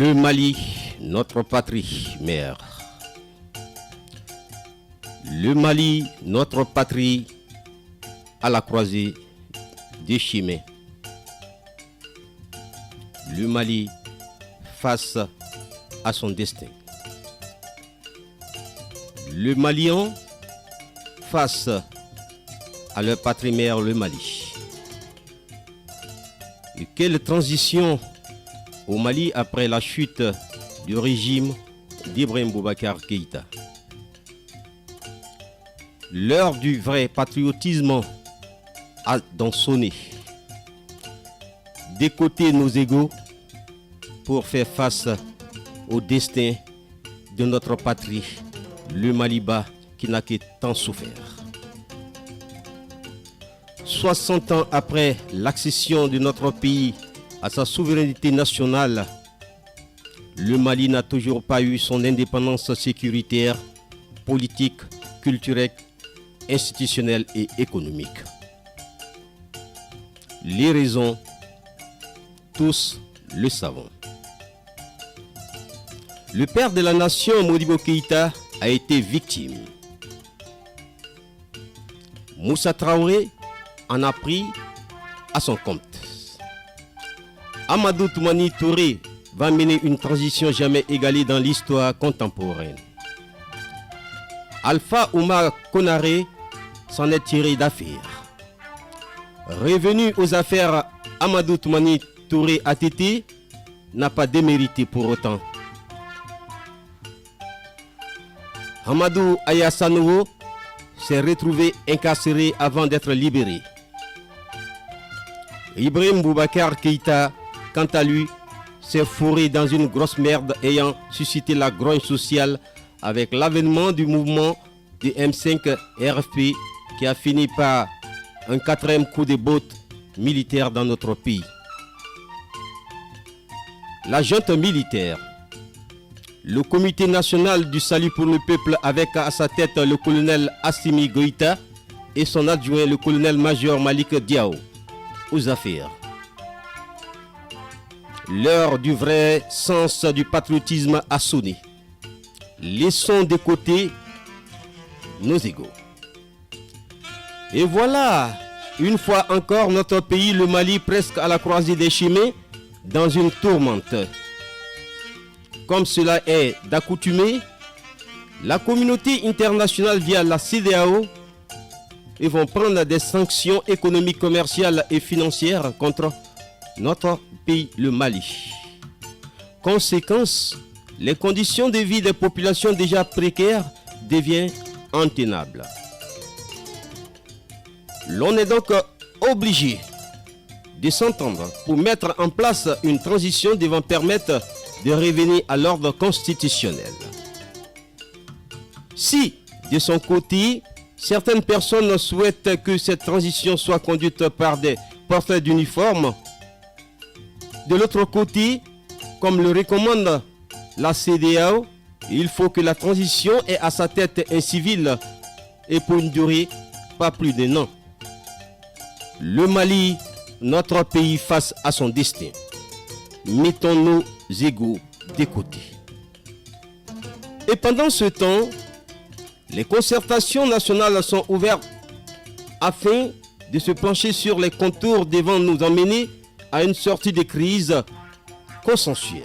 Le Mali, notre patrie mère. Le Mali, notre patrie, à la croisée des chemins. Le Mali face à son destin. Le Malien face à leur patrie mère, le Mali. Et quelle transition au Mali après la chute du régime d'Ibrahim Boubacar Keïta. L'heure du vrai patriotisme a donc sonné. Décoter nos égos pour faire face au destin de notre patrie, le Maliba qui n'a que tant souffert. 60 ans après l'accession de notre pays à sa souveraineté nationale, le Mali n'a toujours pas eu son indépendance sécuritaire, politique, culturelle, institutionnelle et économique. Les raisons, tous le savons. Le père de la nation, Modibo Keïta, a été victime. Moussa Traoré en a pris à son compte. Amadou Toumani Touré va mener une transition jamais égalée dans l'histoire contemporaine. Alpha Oumar Konaré s'en est tiré d'affaire. Revenu aux affaires, Amadou Toumani Touré ATT n'a pas démérité pour autant. Amadou Ayassanowo s'est retrouvé incarcéré avant d'être libéré. Ibrahim Boubacar Keïta, quant à lui, s'est fourré dans une grosse merde ayant suscité la grogne sociale avec l'avènement du mouvement du M5 RFP qui a fini par un 4e coup de botte militaire dans notre pays. La junte militaire, le comité national du salut pour le peuple avec à sa tête le colonel Assimi Goïta et son adjoint le colonel-major Malik Diao aux affaires. L'heure du vrai sens du patriotisme a sonné. Laissons de côté nos égos. Et voilà, une fois encore, notre pays, le Mali, presque à la croisée des chemins, dans une tourmente. Comme cela est d'accoutumé, la communauté internationale via la CEDEAO vont prendre des sanctions économiques, commerciales et financières contre notre pays, le Mali. Conséquence, les conditions de vie des populations déjà précaires deviennent intenables. L'on est donc obligé de s'entendre pour mettre en place une transition devant permettre de revenir à l'ordre constitutionnel. Si, de son côté, certaines personnes souhaitent que cette transition soit conduite par des porteurs d'uniformes, de l'autre côté, comme le recommande la CEDEAO, il faut que la transition ait à sa tête un civil et pour une durée pas plus d'1 an. Le Mali, notre pays face à son destin. Mettons nos égos de côté. Et pendant ce temps, les concertations nationales sont ouvertes afin de se pencher sur les contours devant nous emmener à une sortie de crise consensuelle.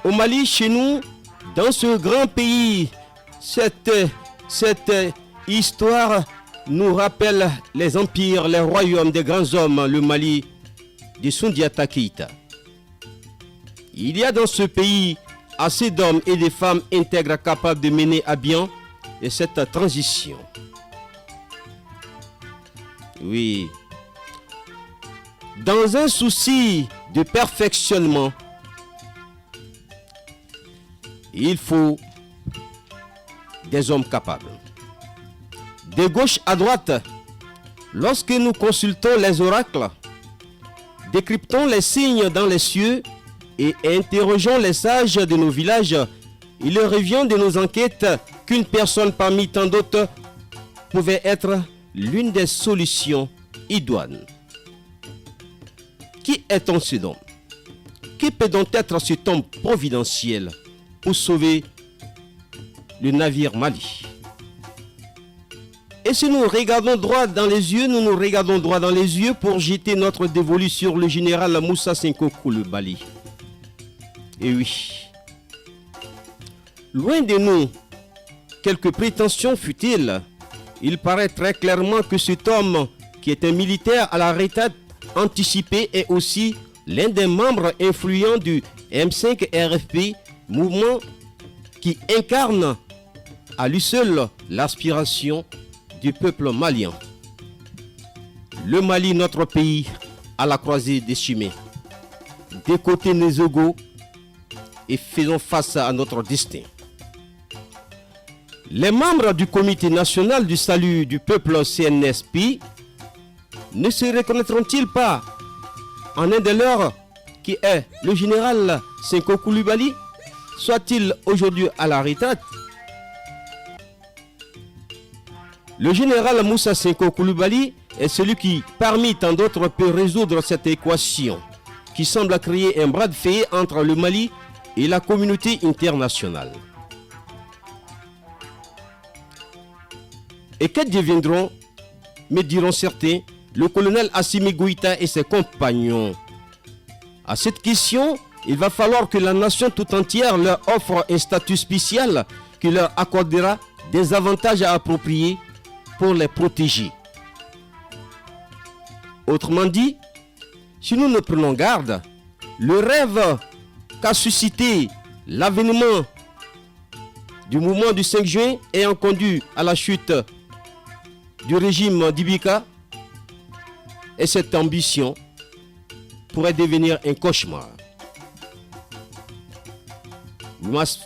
Au Mali, chez nous, dans ce grand pays, cette histoire nous rappelle les empires, les royaumes des grands hommes, le Mali de Soundiata Keïta. Il y a dans ce pays assez d'hommes et de femmes intègres capables de mener à bien cette transition. Oui. Dans un souci de perfectionnement, il faut des hommes capables. De gauche à droite, lorsque nous consultons les oracles, décryptons les signes dans les cieux et interrogeons les sages de nos villages, il revient de nos enquêtes qu'une personne parmi tant d'autres pouvait être l'une des solutions idoines. Qui est-on ce donc? quel peut donc être cet homme providentiel pour sauver le navire Mali? Et si nous regardons droit dans les yeux, nous nous regardons droit dans les yeux pour jeter notre dévolu sur le général Moussa Senko Coulibaly. Et oui, loin de nous quelques prétentions futiles, il paraît très clairement que cet homme, qui est un militaire à la retraite anticipée, est aussi l'un des membres influents du M5 RFP, mouvement qui incarne à lui seul l'aspiration du peuple malien. Le Mali, notre pays, à la croisée des chemins. Des côtés nos égaux et faisons face à notre destin. Les membres du Comité national du salut du peuple CNSP ne se reconnaîtront-ils pas en un de leurs qui est le général Senko Coulibaly, soit-il aujourd'hui à la retraite? Le général Moussa Senko Coulibaly est celui qui, parmi tant d'autres, peut résoudre cette équation qui semble créer un bras de fer entre le Mali et la communauté internationale. Et que deviendront, me diront certains, le colonel Assimi Goïta et ses compagnons? À cette question, il va falloir que la nation tout entière leur offre un statut spécial qui leur accordera des avantages à approprier pour les protéger. Autrement dit, si nous ne prenons garde, le rêve qu'a suscité l'avènement du mouvement du 5 juin ayant conduit à la chute du régime d'Ibika, et cette ambition pourrait devenir un cauchemar. We must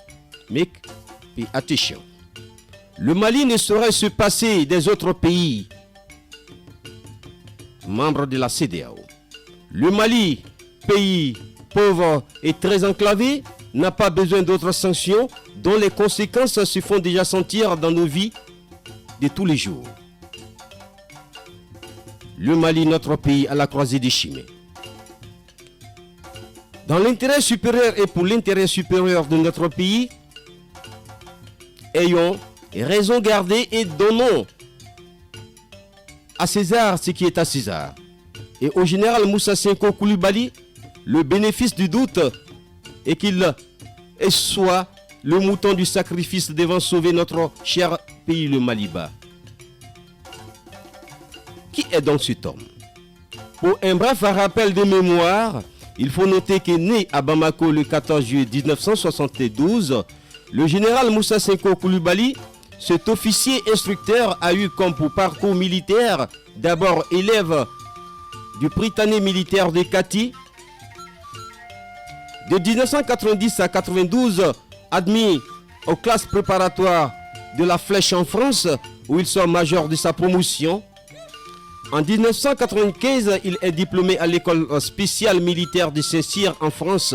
make attention. Le Mali ne saurait se passer des autres pays membres de la CEDEAO. Le Mali, pays pauvre et très enclavé, n'a pas besoin d'autres sanctions dont les conséquences se font déjà sentir dans nos vies de tous les jours. Le Mali, notre pays, à la croisée des chemins. Dans l'intérêt supérieur et pour l'intérêt supérieur de notre pays, ayons raison gardée et donnons à César ce qui est à César. Et au général Moussa Senko Coulibaly le bénéfice du doute et qu'il soit le mouton du sacrifice devant sauver notre cher pays, le Maliba. Qui est donc cet homme? Pour un bref rappel de mémoire, il faut noter que né à Bamako le 14 juillet 1972, le général Moussa Senko Coulibaly, cet officier instructeur, a eu comme pour parcours militaire d'abord élève du Prytanée militaire de Kati. De 1990 à 92, admis aux classes préparatoires de la Flèche en France, où il sort major de sa promotion. En 1995, il est diplômé à l'école spéciale militaire de Saint-Cyr en France.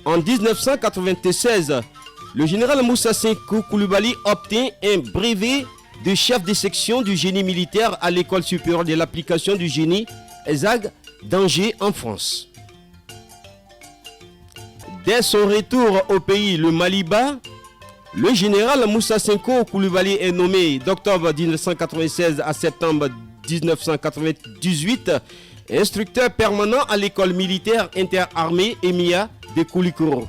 En 1996, le général Moussa Senko Coulibaly obtient un brevet de chef de section du génie militaire à l'école supérieure de l'application du génie ESAG d'Angers en France. Dès son retour au pays, le Maliba, le général Moussa Senko Coulibaly est nommé d'octobre 1996 à septembre 1998 instructeur permanent à l'école militaire interarmée EMIA de Koulikoro.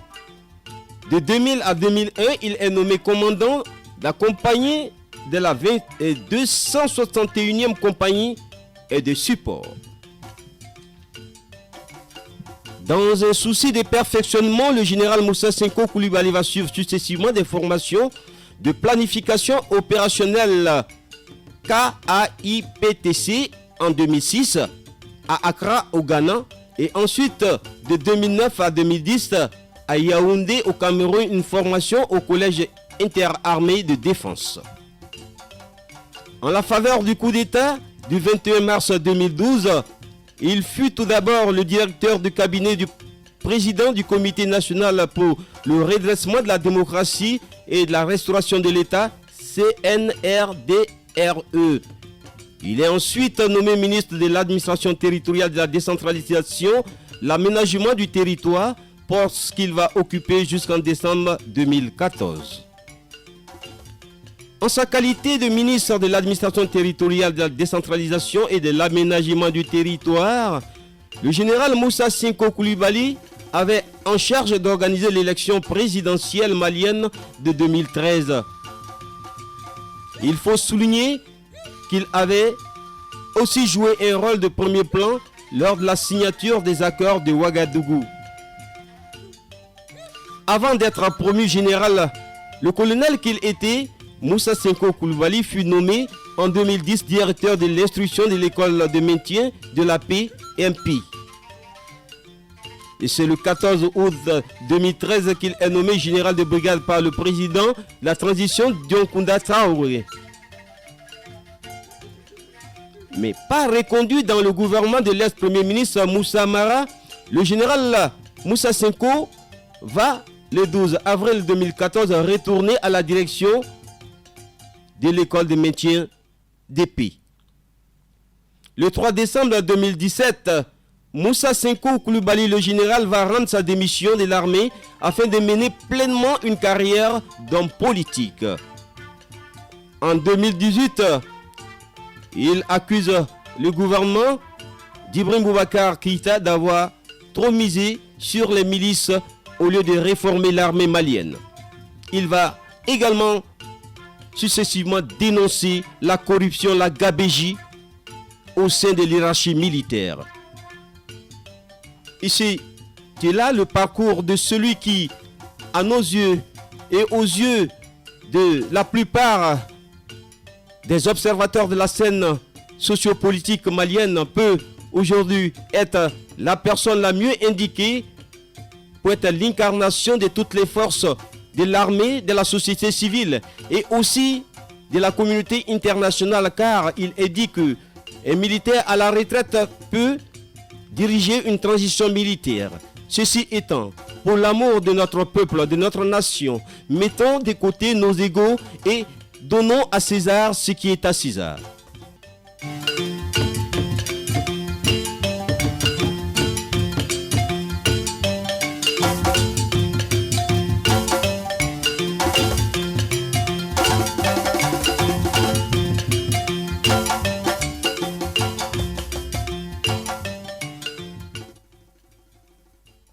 De 2000 à 2001, il est nommé commandant de la compagnie de la 261e compagnie et de support. Dans un souci de perfectionnement, le général Moussa Senko Coulibaly va suivre successivement des formations de planification opérationnelle KAIPTC en 2006 à Accra au Ghana et ensuite de 2009 à 2010 à Yaoundé au Cameroun, une formation au collège interarmé de défense. En la faveur du coup d'État du 21 mars 2012, il fut tout d'abord le directeur du cabinet du président du Comité national pour le redressement de la démocratie et de la restauration de l'État, CNRDRE. Il est ensuite nommé ministre de l'administration territoriale de la décentralisation l'aménagement du territoire, poste qu'il va occuper jusqu'en décembre 2014. En sa qualité de ministre de l'administration territoriale, de la décentralisation et de l'aménagement du territoire, le général Moussa Sinko Coulibaly avait en charge d'organiser l'élection présidentielle malienne de 2013. Il faut souligner qu'il avait aussi joué un rôle de premier plan lors de la signature des accords de Ouagadougou. Avant d'être promu général, le colonel qu'il était, Moussa Sinko Coulibaly, fut nommé en 2010 directeur de l'instruction de l'école de maintien de la paix MP. Et c'est le 14 août 2013 qu'il est nommé général de brigade par le président de la transition Dioncounda Traoré. Mais pas reconduit dans le gouvernement de l'ex-premier ministre Moussa Mara, le général Moussa Sinko va le 12 avril 2014 retourner à la direction de l'école de maintien d'épée. Le 3 décembre 2017, Moussa Sinko Coulibaly, le général, va rendre sa démission de l'armée afin de mener pleinement une carrière d'homme politique. En 2018, il accuse le gouvernement d'Ibrahim Boubacar Keïta d'avoir trop misé sur les milices au lieu de réformer l'armée malienne. Il va également successivement dénoncer la corruption, la gabegie au sein de l'hierarchie militaire. Ici, c'est là le parcours de celui qui, à nos yeux et aux yeux de la plupart des observateurs de la scène sociopolitique malienne, peut aujourd'hui être la personne la mieux indiquée pour être l'incarnation de toutes les forces de l'armée, de la société civile et aussi de la communauté internationale, car il est dit qu'un militaire à la retraite peut diriger une transition militaire. Ceci étant, pour l'amour de notre peuple, de notre nation, mettons de côté nos égos et donnons à César ce qui est à César.